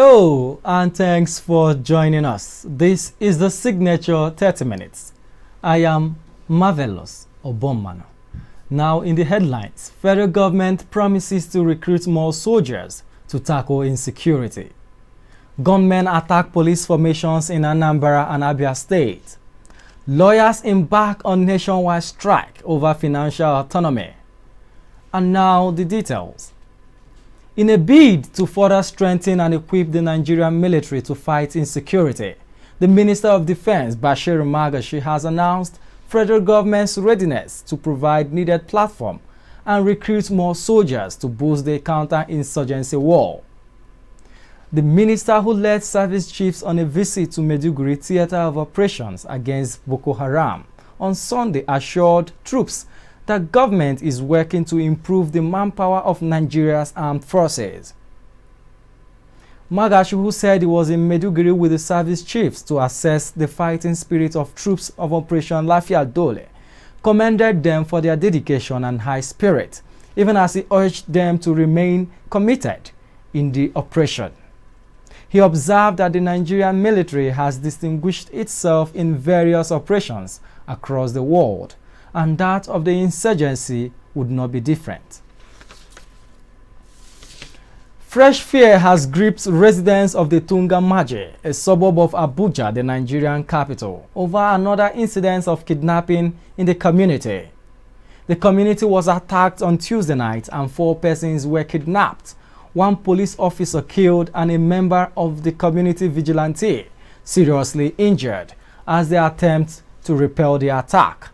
Hello, and thanks for joining us. This is the Signature 30 Minutes. I am Marvelous Obomano. Now in the headlines, federal government promises to recruit more soldiers to tackle insecurity. Gunmen attack police formations in Anambra and Abia State. Lawyers embark on nationwide strike over financial autonomy. And now the details. In a bid to further strengthen and equip the Nigerian military to fight insecurity, the Minister of Defense, Bashir Magashi, has announced federal government's readiness to provide needed platform and recruit more soldiers to boost the counter-insurgency war. The minister, who led service chiefs on a visit to Maiduguri theater of operations against Boko Haram on Sunday, assured troops that government is working to improve the manpower of Nigeria's armed forces. Magashi, who said he was in Maiduguri with the service chiefs to assess the fighting spirit of troops of Operation Lafia Dole, commended them for their dedication and high spirit, even as he urged them to remain committed in the operation. He observed that the Nigerian military has distinguished itself in various operations across the world, and that of the insurgency would not be different. Fresh fear has gripped residents of the Tunga-Maje, a suburb of Abuja, the Nigerian capital, over another incident of kidnapping in the community. The community was attacked on Tuesday night and 4 persons were kidnapped, 1 police officer killed and a member of the community vigilante seriously injured as they attempt to repel the attack.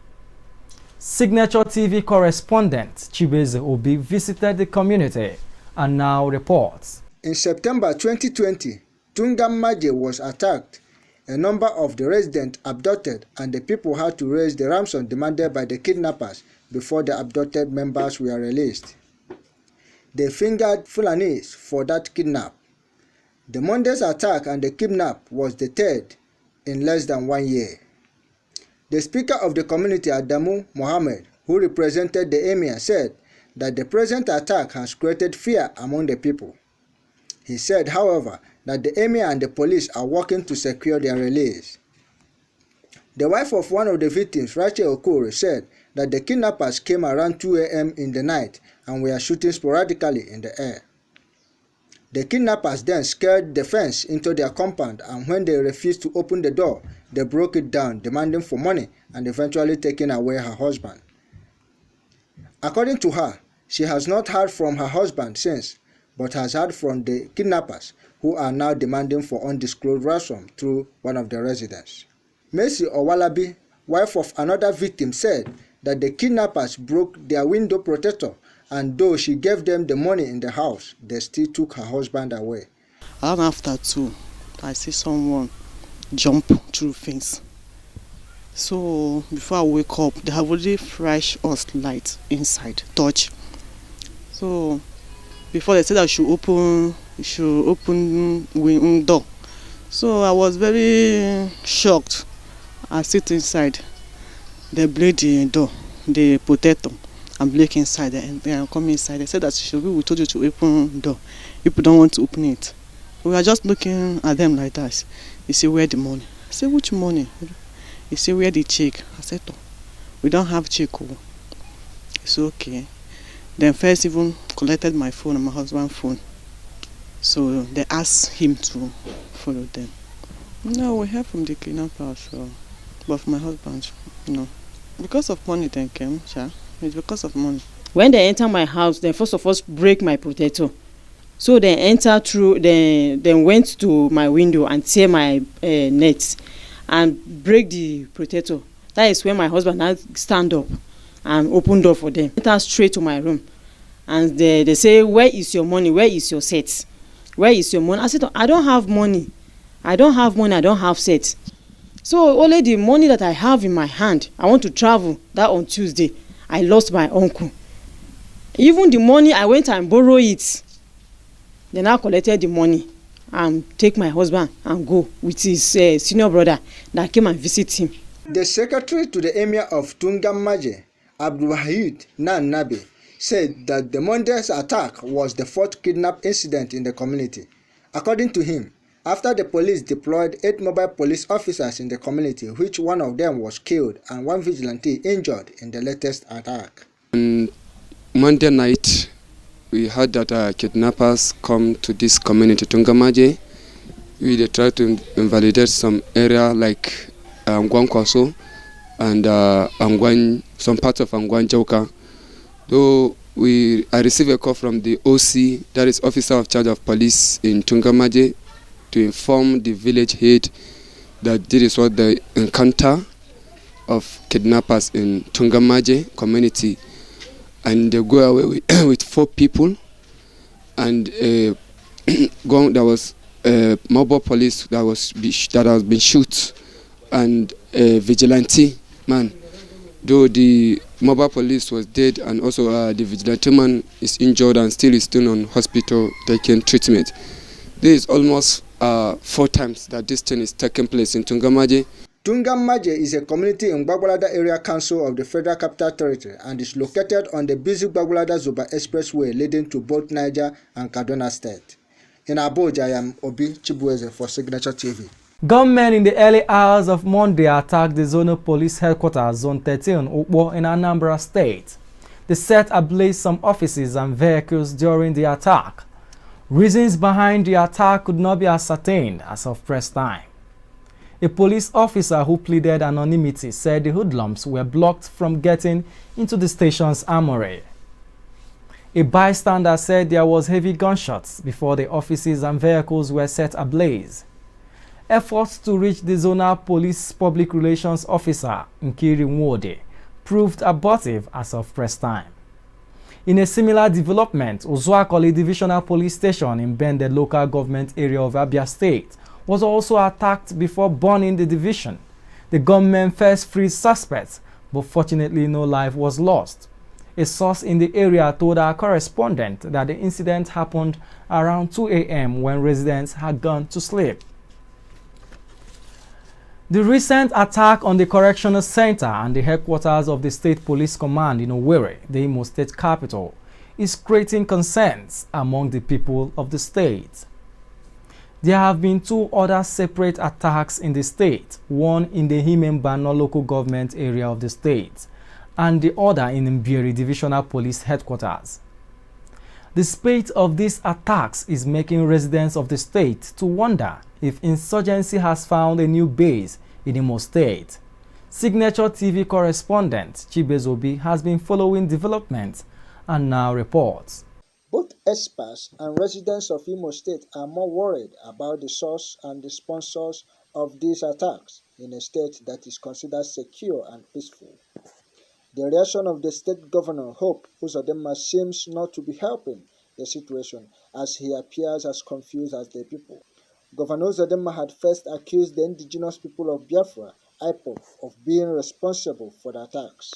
Signature TV correspondent Chibeze Obi visited the community and now reports. In September 2020, Tunga-Maje was attacked. A number of the residents abducted, and the people had to raise the ransom demanded by the kidnappers before the abducted members were released. They fingered Fulanis for that kidnap. The Monday's attack and the kidnap was the 3rd in less than 1 year. The speaker of the community, Adamu Mohammed, who represented the emir, said that the present attack has created fear among the people. He said, however, that the emir and the police are working to secure their release. The wife of one of the victims, Rachel Okoro, said that the kidnappers came around 2 a.m. in the night and were shooting sporadically in the air. The kidnappers then scared the fence into their compound, and when they refused to open the door, they broke it down, demanding for money and eventually taking away her husband. According to her, she has not heard from her husband since, but has heard from the kidnappers, who are now demanding for undisclosed ransom through one of the residents. Mercy Owalabi, wife of another victim, said that the kidnappers broke their window protector, and though she gave them the money in the house, they still took her husband away. And after 2, I see someone jump through fence. So before I wake up, they have already flashed us light inside, torch. So before they said I should open window. So I was very shocked. I sit inside. They bleed the door, the potato, and break inside, and then I come inside. They said that we told you to open the door. People don't want to open it. We are just looking at them like that. He said, where the money? I said, which money? He said, where the check? I said, oh, we don't have check. He said, okay. Then first even collected my phone and my husband's phone. So they asked him to follow them. No, we heard from the kidnappers, but for my husband, no. Because of money they came, sure. It's because of money. When they enter my house, they first of all break my potato. So they enter through, they went to my window and tear my net and break the potato. That is when my husband had stand up and open door for them. Enter straight to my room. And they say, where is your money? Where is your set? Where is your money? I said, I don't have money. I don't have money. I don't have set. So only the money that I have in my hand, I want to travel. That on Tuesday, I lost my uncle. Even the money, I went and borrowed it. Then I collected the money and take my husband and go with his senior brother that came and visit him. The secretary to the emir of Tunga-Maje, Abdulwahid Nabi, said that the Monday's attack was the 4th kidnap incident in the community, According to him, after the police deployed 8 mobile police officers in the community, which one of them was killed and 1 vigilante injured in the latest attack. On Monday night, we heard that kidnappers come to this community, Tungamaje. They try to invalidate some area like Angwan Kwaso and some parts of Angwan Jauka. Though I received a call from the OC, that is Officer of Charge of Police in Tungamaje, to inform the village head that this is what the encounter of kidnappers in Tungamaje community, and they go away with 4 people, and there was mobile police that has been shot, and a vigilante man. Though the mobile police was dead, and also the vigilante man is injured and still on hospital taking treatment. This is almost 4 times that this thing is taking place in Tungamaje. Tungamaje is a community in Gbagbalada Area Council of the Federal Capital Territory and is located on the busy Gbagbalada-Zuba Expressway leading to both Niger and Kaduna State. In Abuja, I am Obi Chibueze for Signature TV. Gunmen in the early hours of Monday attacked the Zonal Police Headquarters, Zone 13, Ukbo in Anambra State. They set ablaze some offices and vehicles during the attack. Reasons behind the attack could not be ascertained as of press time. A police officer who pleaded anonymity said the hoodlums were blocked from getting into the station's armory. A bystander said there was heavy gunshots before the offices and vehicles were set ablaze. Efforts to reach the Zonal Police Public Relations Officer, Nkiri Nwode, proved abortive as of press time. In a similar development, Ozuakoli Divisional Police Station in Bende local government area of Abia State was also attacked before burning the division. The gunmen first freed suspects, but fortunately no life was lost. A source in the area told our correspondent that the incident happened around 2 a.m. when residents had gone to sleep. The recent attack on the correctional center and the headquarters of the State Police Command in Owerri, the Imo State capital, is creating concerns among the people of the state. There have been 2 other separate attacks in the state, one in the Himembano local government area of the state, and the other in Mbieri Divisional Police Headquarters. The spate of these attacks is making residents of the state to wonder if insurgency has found a new base in Imo State. Signature TV correspondent Chibezobi has been following developments and now reports. Both experts and residents of Imo State are more worried about the source and the sponsors of these attacks in a state that is considered secure and peaceful. The reaction of the state governor, Hope Uzodinma, seems not to be helping the situation as he appears as confused as the people. Governor Uzodinma had first accused the indigenous people of Biafra, IPOB, of being responsible for the attacks.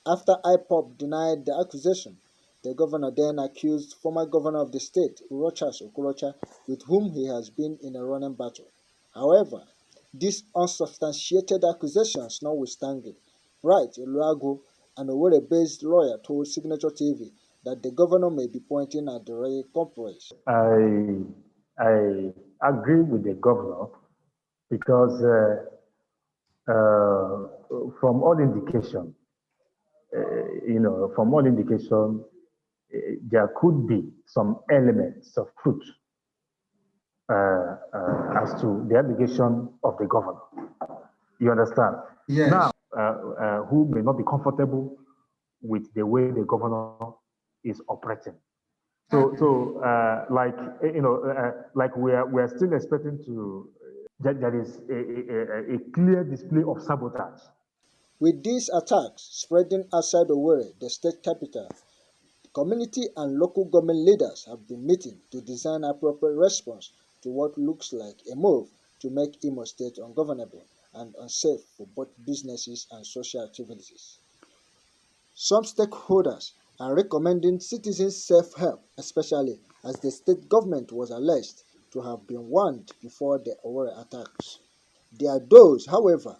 After IPOB denied the accusation, the governor then accused former governor of the state, Urochas Okorocha, with whom he has been in a running battle. However, these unsubstantiated accusations notwithstanding, Bright Oluago, an Owerri-based lawyer, told Signature TV that the governor may be pointing at the real culprits. I agree with the governor because from all indication, there could be some elements of truth as to the allegation of the governor. You understand? Yes. Now, who may not be comfortable with the way the governor is operating. So, like we are still expecting that there is a clear display of sabotage. With these attacks spreading outside Owerri, the state capital, the community and local government leaders have been meeting to design appropriate response to what looks like a move to make Imo State ungovernable and unsafe for both businesses and social activities. Some stakeholders are recommending citizens self-help, especially as the state government was alleged to have been warned before the Owerri attacks. There are those, however,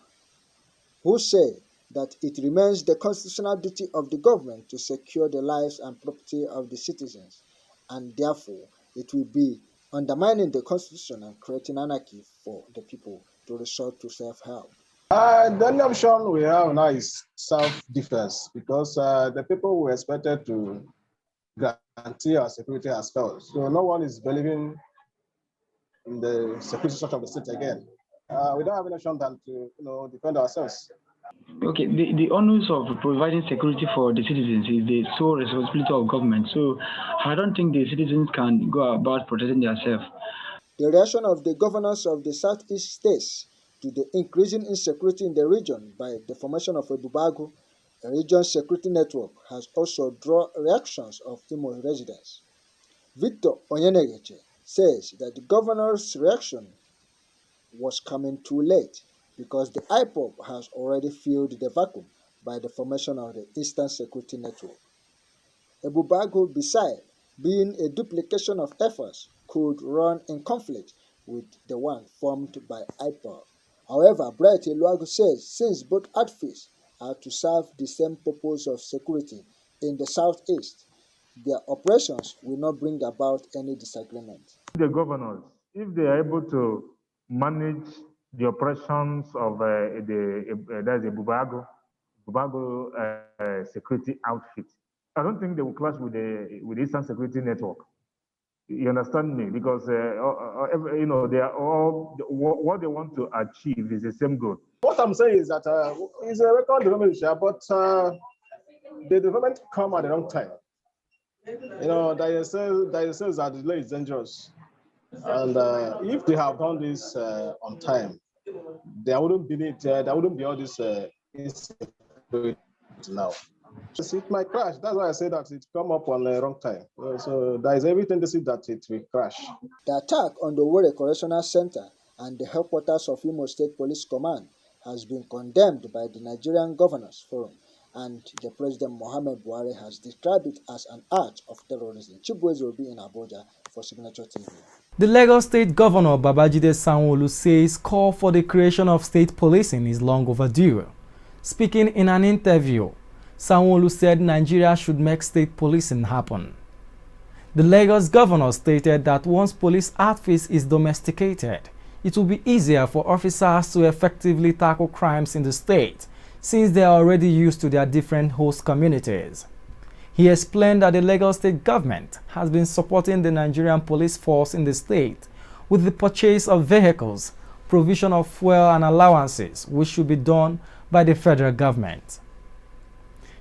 who say that it remains the constitutional duty of the government to secure the lives and property of the citizens, and therefore it will be undermining the constitution and creating anarchy for the people to resort to self-help. The only option we have now is self-defense because the people were expected to guarantee our security as well. So no one is believing in the security structure of the state again. We don't have any option than to defend ourselves. Okay, the onus of providing security for the citizens is the sole responsibility of government. So I don't think the citizens can go about protecting themselves. The reaction of the governors of the southeast states to the increasing insecurity in the region by the formation of a Bubagu, a region security network, has also drawn reactions of Imo residents. Victor Onyenegeche says that the governor's reaction was coming too late because the IPOB has already filled the vacuum by the formation of the Eastern Security Network. A Bubagu, beside being a duplication of efforts, could run in conflict with the one formed by IPOB. However, Bright Eluagu says since both outfits are to serve the same purpose of security in the southeast, their operations will not bring about any disagreement. The governors, if they are able to manage the operations of that's a Bubagu security outfit, I don't think they will clash with the Eastern Security Network. You understand me? Because they are all what they want to achieve is the same goal. What I'm saying is that it's a record development issue, but the development come at the wrong time. They say that the delay is dangerous, and if they have done this on time, there wouldn't be all this insecurity now. It might crash. That's why I say that it come up on the wrong time. So there is every tendency that it will crash. The attack on the Owerri Correctional Center and the headquarters of Imo State Police Command has been condemned by the Nigerian Governors Forum, and the President Muhammad Buhari has described it as an act of terrorism. Chibueze will be in Abuja for Signature TV. The Lagos State Governor Babajide Sanwo-Olu says call for the creation of state policing is long overdue. Speaking in an interview, Sanwo-Olu said Nigeria should make state policing happen. The Lagos governor stated that once police outfit is domesticated, it will be easier for officers to effectively tackle crimes in the state, since they are already used to their different host communities. He explained that the Lagos state government has been supporting the Nigerian police force in the state with the purchase of vehicles, provision of fuel and allowances, which should be done by the federal government.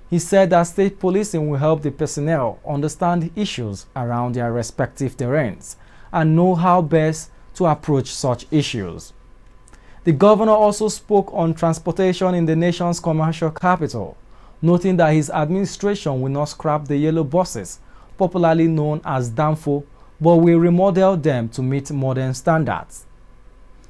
He said that state policing will help the personnel understand issues around their respective terrains and know how best to approach such issues. The governor also spoke on transportation in the nation's commercial capital, noting that his administration will not scrap the yellow buses, popularly known as Danfo, but will remodel them to meet modern standards.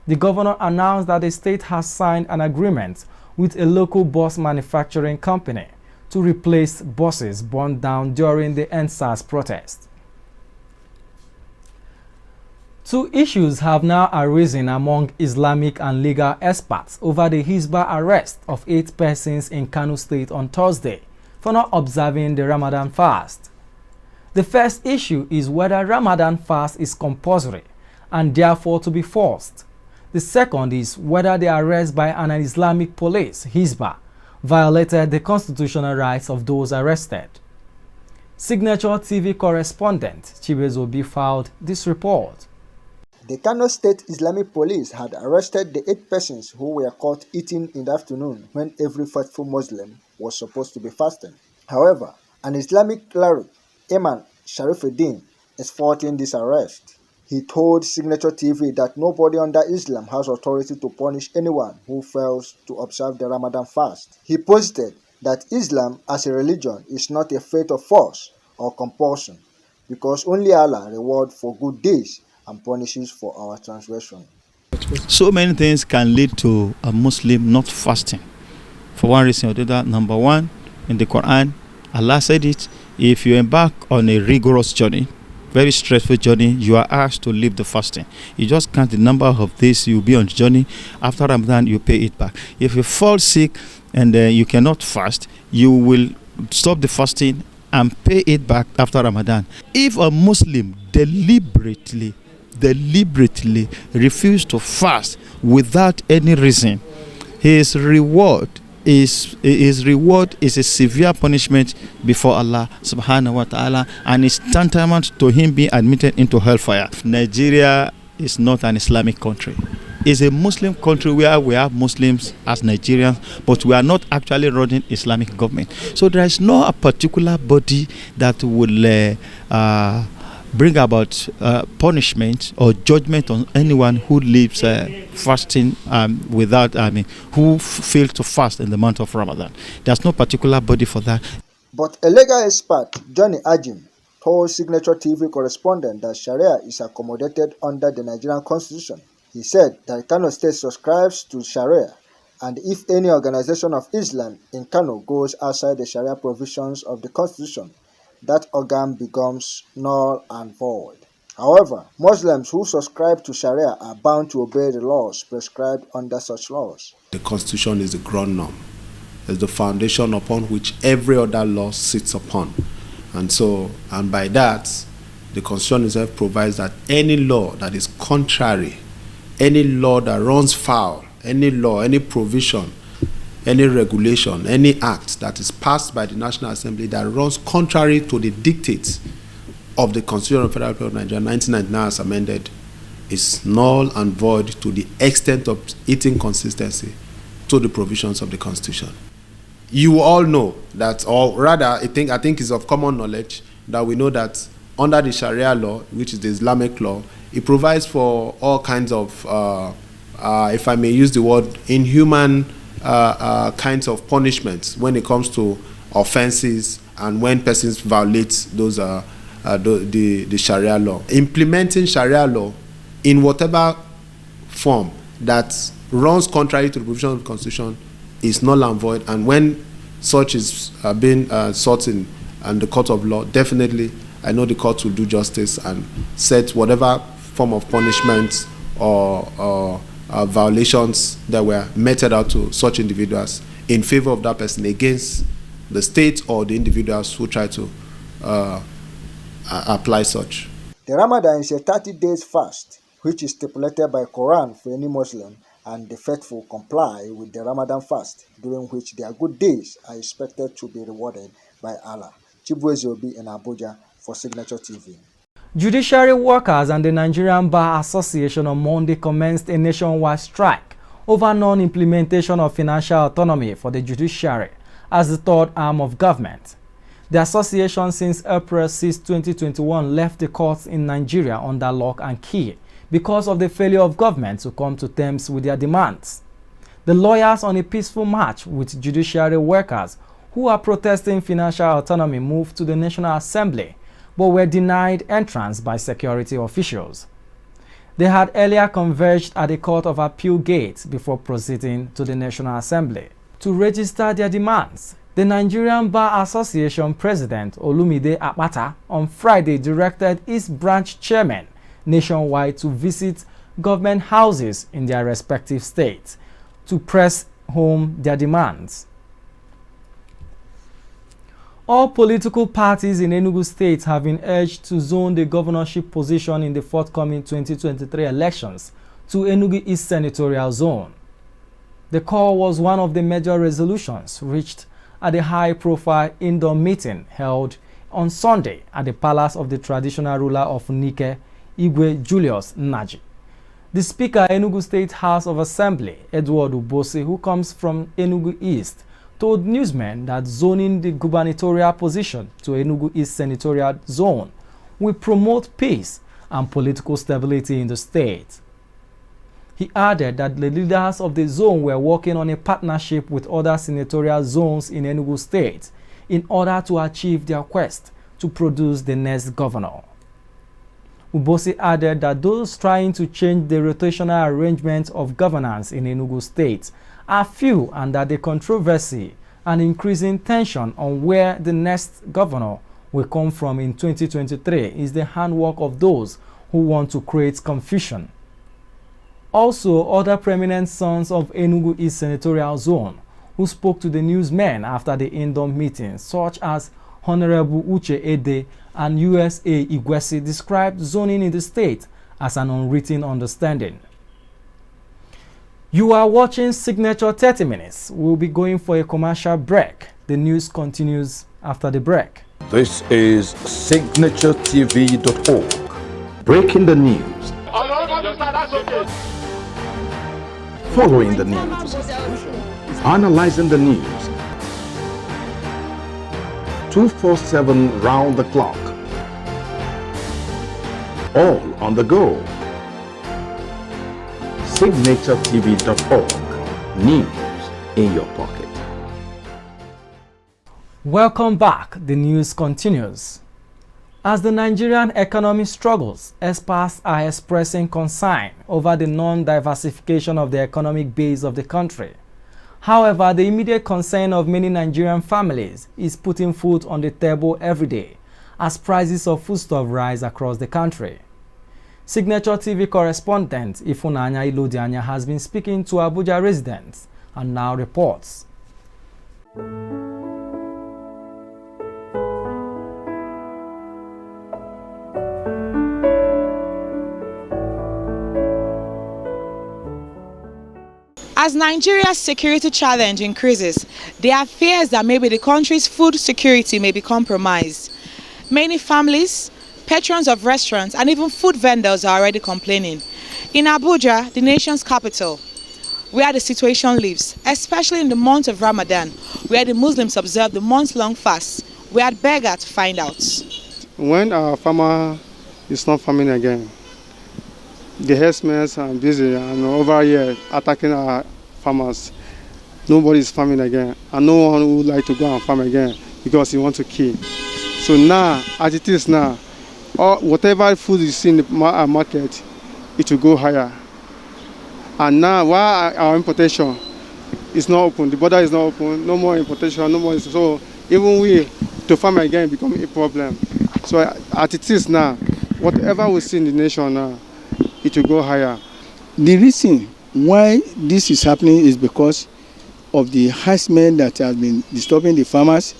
The governor announced that the state has signed an agreement with a local bus manufacturing company to replace buses burned down during the EndSARS protest. Two issues have now arisen among Islamic and legal experts over the Hisbah arrest of 8 persons in Kano State on Thursday for not observing the Ramadan fast. The first issue is whether Ramadan fast is compulsory and therefore to be forced. The second is whether the arrest by an Islamic police, Hisbah, violated the constitutional rights of those arrested. Signature TV correspondent Chibueze Obi filed this report. The Kano State Islamic Police had arrested the 8 persons who were caught eating in the afternoon when every faithful Muslim was supposed to be fasting. However, an Islamic cleric, Imam Sharifuddin, is faulting this arrest. He told Signature TV that nobody under Islam has authority to punish anyone who fails to observe the Ramadan fast. He posted that Islam as a religion is not a faith of force or compulsion, because only Allah rewards for good deeds and punishes for our transgression. So many things can lead to a Muslim not fasting. For one reason or the other. Number one, in the Quran, Allah said it, if you embark on a rigorous journey, very stressful journey, you are asked to leave the fasting. You just count the number of days you'll be on journey. After Ramadan, you pay it back. If you fall sick and you cannot fast, you will stop the fasting and pay it back after Ramadan. If a Muslim deliberately deliberately refuses to fast without any reason, his reward is a severe punishment before Allah subhanahu wa ta'ala, and is tantamount to him being admitted into hellfire. Nigeria is not an Islamic country. It's a Muslim country where we have Muslims as Nigerians, but we are not actually running Islamic government. So there is no a particular body that will bring about punishment or judgment on anyone who lives fasting without, who fails to fast in the month of Ramadan. There's no particular body for that. But a legal expert, Johnny Ajim, told Signature TV correspondent that Sharia is accommodated under the Nigerian Constitution. He said that Kano State subscribes to Sharia, and if any organization of Islam in Kano goes outside the Sharia provisions of the Constitution, that organ becomes null and void. However, Muslims who subscribe to Sharia are bound to obey the laws prescribed under such laws. The Constitution is the ground norm. It's the foundation upon which every other law sits upon. And by that, the Constitution itself provides that any law that is contrary, any law that runs foul, any law, any provision, any regulation, any act that is passed by the National Assembly that runs contrary to the dictates of the Constitution of the Federal Republic of Nigeria 1999 as amended is null and void to the extent of its inconsistency to the provisions of the Constitution. You all know that, or rather, I think it's of common knowledge that we know that under the Sharia law, which is the Islamic law, it provides for all kinds of, if I may use the word, inhuman kinds of punishments when it comes to offenses and when persons violate those the Sharia law. Implementing Sharia law in whatever form that runs contrary to the provisions of the Constitution is null and void, and when such is being sought in the court of law, definitely I know the court will do justice and set whatever form of punishment or violations that were meted out to such individuals in favor of that person against the state or the individuals who try to apply such. The Ramadan is a 30 days fast, which is stipulated by Quran for any Muslim, and the faithful comply with the Ramadan fast, during which their good deeds are expected to be rewarded by Allah. Chibueze Obi in Abuja for Signature TV. Judiciary workers and the Nigerian Bar Association on Monday commenced a nationwide strike over non-implementation of financial autonomy for the judiciary as the third arm of government. The association since April 6, 2021 left the courts in Nigeria under lock and key because of the failure of government to come to terms with their demands. The lawyers on a peaceful march with judiciary workers who are protesting financial autonomy moved to the National Assembly but were denied entrance by security officials. They had earlier converged at the Court of Appeal gate before proceeding to the National Assembly to register their demands. The Nigerian Bar Association President Olumide Akpata on Friday directed its branch chairmen nationwide to visit government houses in their respective states to press home their demands. All political parties in Enugu State have been urged to zone the governorship position in the forthcoming 2023 elections to Enugu East Senatorial Zone. The call was one of the major resolutions reached at the high-profile indoor meeting held on Sunday at the palace of the traditional ruler of Nike, Igwe Julius Nnaji. The Speaker, Enugu State House of Assembly, Edward Ubose, who comes from Enugu East, told newsmen that zoning the gubernatorial position to Enugu East Senatorial Zone will promote peace and political stability in the state. He added that the leaders of the zone were working on a partnership with other senatorial zones in Enugu State in order to achieve their quest to produce the next governor. Ubose added that those trying to change the rotational arrangement of governance in Enugu State are few, and that the controversy and increasing tension on where the next governor will come from in 2023 is the handwork of those who want to create confusion. Also, other prominent sons of Enugu East Senatorial Zone who spoke to the newsmen after the indoor meeting, such as Honorable Uche Ede and USA Igwesi, described zoning in the state as an unwritten understanding. You are watching Signature 30 Minutes. We'll be going for a commercial break. The news continues after the break. This is signaturetv.org. Breaking the news. Following the news. Analyzing the news. 247 round the clock. All on the go. signaturetv.org. News in your pocket. Welcome back. The news continues. As the Nigerian economy struggles, experts are expressing concern over the non-diversification of the economic base of the country. However, the immediate concern of many Nigerian families is putting food on the table every day as prices of foodstuff rise across the country. Signature TV correspondent Ifunanya Ilodianya has been speaking to Abuja residents and now reports. As Nigeria's security challenge increases, there are fears that maybe the country's food security may be compromised. Many families, patrons of restaurants, and even food vendors are already complaining. In Abuja, the nation's capital, where the situation lives, especially in the month of Ramadan, where the Muslims observe the month-long fast, we had begged to find out. When our farmer is not farming again, the herdsmen are busy and over here attacking our farmers. Nobody is farming again, and no one would like to go and farm again because he wants to kill. So now, as it is now, whatever food you see in the market, it will go higher. And now, while our importation is not open, the border is not open, no more importation, no more. So even we to farm again become a problem. So as it is now, whatever we see in the nation now, it will go higher. The reason why this is happening is because of the herdsmen that have been disturbing the farmers.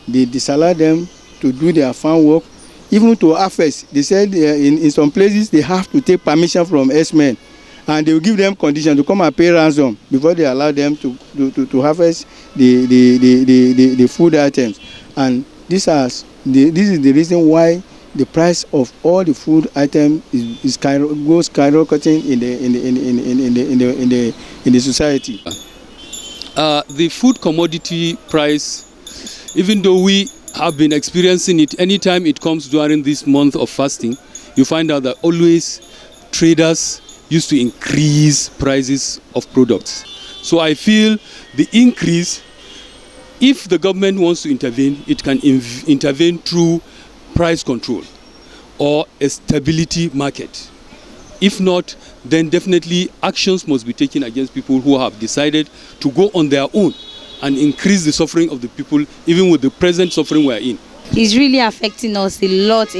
They disallow them to do their farm work, even to harvest. They said in some places they have to take permission from herdsmen, and they will give them conditions to come and pay ransom before they allow them to harvest the food items. And this is the reason why the price of all the food items goes skyrocketing in the society. The food commodity price, even though we have been experiencing it anytime it comes during this month of fasting, you find out that always traders used to increase prices of products. So I feel the increase, if the government wants to intervene, it can intervene through price control or a stability market. If not, then definitely actions must be taken against people who have decided to go on their own and increase the suffering of the people, even with the present suffering we are in. It's really affecting us a lot,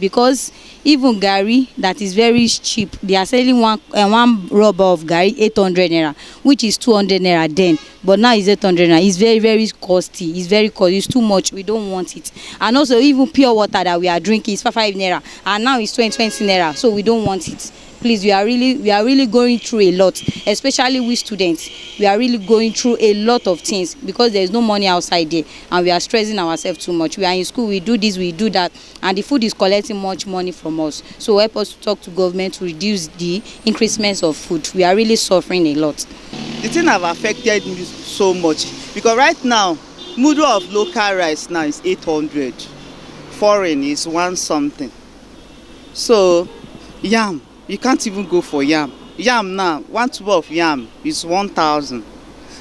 because even Gary that is very cheap, they are selling one rubber of Gary 800 naira, which is 200 naira then, but now it's 800 naira. It's very costly. It's too much. We don't want it. And also even pure water that we are drinking is 5 naira, and now it's 20 naira, so we don't want it. Please, we are really going through a lot, especially we students. We are really going through a lot of things because there is no money outside there, and we are stressing ourselves too much. We are in school, we do this, we do that, and the food is collecting much money from us. So help us to talk to government to reduce the increasements of food. We are really suffering a lot. The thing have affected me so much because right now, mudu of local rice now is 800, foreign is 1 something. So yam, you can't even go for yam. Yam now, 1 tube of yam is 1,000.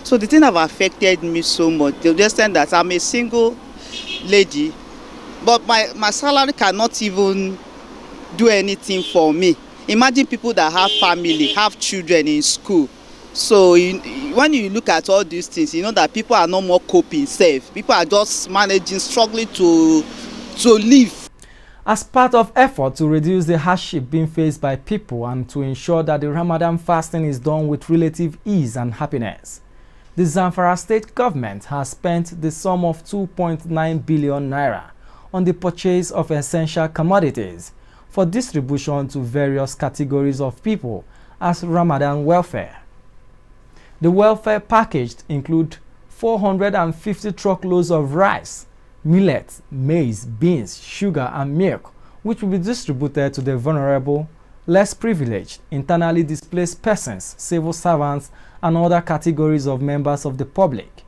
So the thing have affected me so much. They understand that I'm a single lady, but my salary cannot even do anything for me. Imagine people that have family, have children in school. So when you look at all these things, you know that people are no more coping safe. People are just managing, struggling to live. As part of effort to reduce the hardship being faced by people and to ensure that the Ramadan fasting is done with relative ease and happiness, the Zamfara state government has spent the sum of 2.9 billion naira on the purchase of essential commodities, for distribution to various categories of people as Ramadan welfare. The welfare package includes 450 truckloads of rice, millet, maize, beans, sugar, and milk, which will be distributed to the vulnerable, less privileged, internally displaced persons, civil servants, and other categories of members of the public.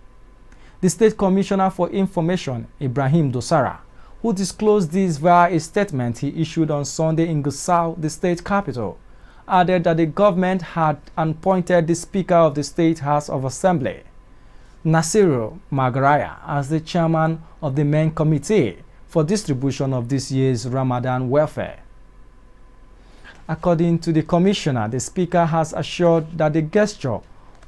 The State Commissioner for Information, Ibrahim Dosara, who disclosed this via a statement he issued on Sunday in Gusau, the state capital, added that the government had appointed the Speaker of the State House of Assembly, Nasiru Magaraya, as the chairman of the main committee for distribution of this year's Ramadan welfare. According to the commissioner, the speaker has assured that the gesture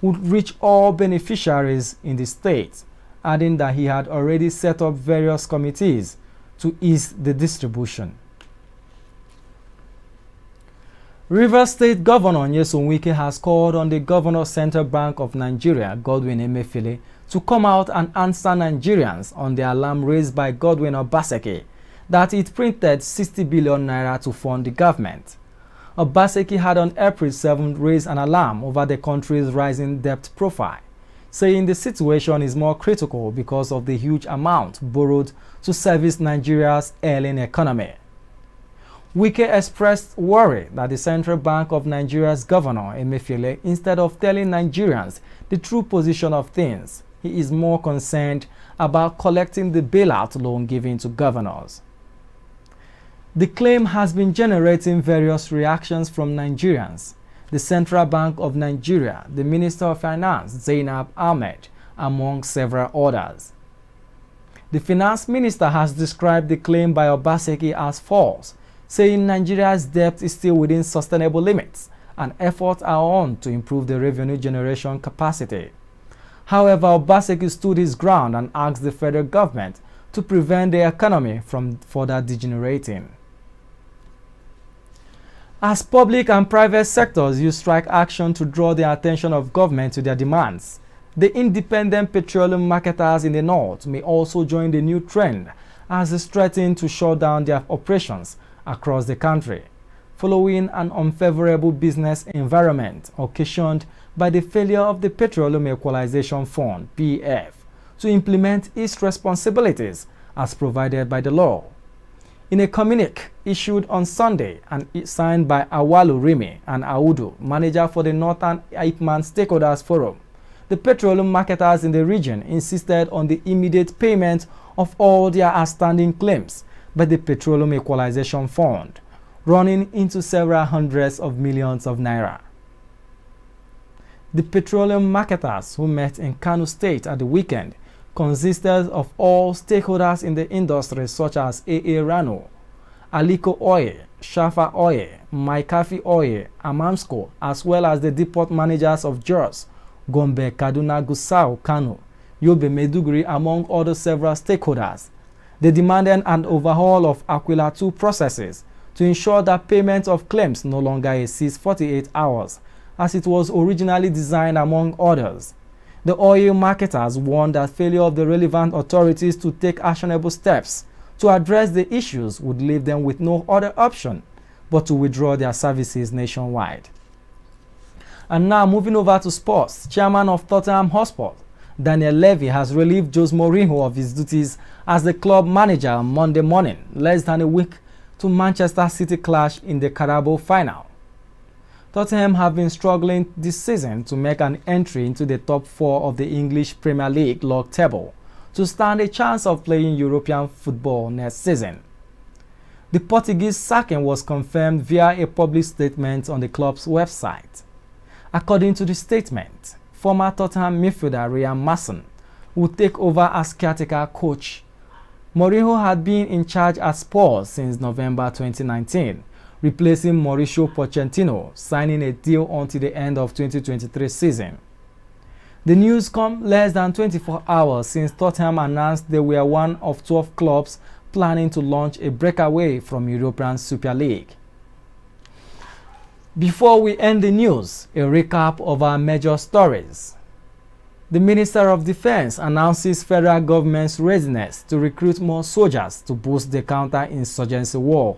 would reach all beneficiaries in the state, adding that he had already set up various committees to ease the distribution. Rivers State Governor Nyesom Wike has called on the Governor Central Bank of Nigeria, Godwin Emefiele, to come out and answer Nigerians on the alarm raised by Godwin Obaseki that it printed 60 billion naira to fund the government. Obaseki had on April 7 raised an alarm over the country's rising debt profile, saying the situation is more critical because of the huge amount borrowed to service Nigeria's ailing economy. Wike expressed worry that the Central Bank of Nigeria's Governor Emefiele, instead of telling Nigerians the true position of things, he is more concerned about collecting the bailout loan given to governors. The claim has been generating various reactions from Nigerians. The Central Bank of Nigeria, the Minister of Finance, Zainab Ahmed, among several others. The Finance Minister has described the claim by Obaseki as false, saying Nigeria's debt is still within sustainable limits and efforts are on to improve the revenue generation capacity. However, Obaseki stood his ground and asked the federal government to prevent the economy from further degenerating. As public and private sectors use strike action to draw the attention of government to their demands, the independent petroleum marketers in the north may also join the new trend as they threaten to shut down their operations across the country, following an unfavorable business environment occasioned by the failure of the Petroleum Equalization Fund (PF) to implement its responsibilities as provided by the law. In a communique issued on Sunday and signed by Awalu Rimi and Audu, manager for the Northern Ipman Stakeholders Forum, the petroleum marketers in the region insisted on the immediate payment of all their outstanding claims by the Petroleum Equalization Fund, running into several hundreds of millions of naira. The petroleum marketers who met in Kano State at the weekend consisted of all stakeholders in the industry such as AA Rano, Aliko Oil, Shafa Oil, Maikafi Oil, Amamsco, as well as the depot managers of Jos, Gombe, Kaduna, Gusau, Kano, Yobe, Meduguri, among other several stakeholders. They demanded an overhaul of Aquila 2 processes to ensure that payment of claims no longer exceeds 48 hours, as it was originally designed, among others. The oil marketers warned that failure of the relevant authorities to take actionable steps to address the issues would leave them with no other option but to withdraw their services nationwide. And now moving over to sports, chairman of Tottenham Hotspur, Daniel Levy, has relieved Jose Mourinho of his duties as the club manager on Monday morning, less than a week to Manchester City clash in the Carabao final. Tottenham have been struggling this season to make an entry into the top 4 of the English Premier League log table to stand a chance of playing European football next season. The Portuguese sacking was confirmed via a public statement on the club's website. According to the statement, former Tottenham midfielder Ryan Mason will take over as caretaker coach. Mourinho had been in charge at Spurs since November 2019, replacing Mauricio Pochettino, signing a deal until the end of 2023 season. The news comes less than 24 hours since Tottenham announced they were one of 12 clubs planning to launch a breakaway from European Super League. Before we end the news, a recap of our major stories. The Minister of Defense announces federal government's readiness to recruit more soldiers to boost the counter-insurgency war.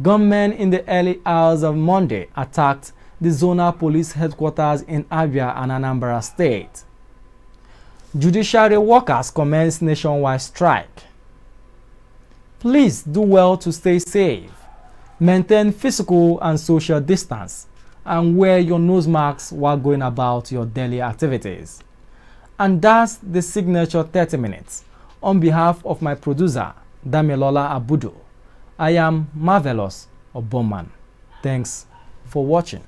Gunmen in the early hours of Monday attacked the Zonal Police headquarters in Abia and Anambra State. Judiciary workers commence nationwide strike. Please do well to stay safe, maintain physical and social distance, and wear your nose masks while going about your daily activities. And that's the signature 30 minutes. On behalf of my producer, Damilola Abudu, I am Marvelous Obonman. Thanks for watching.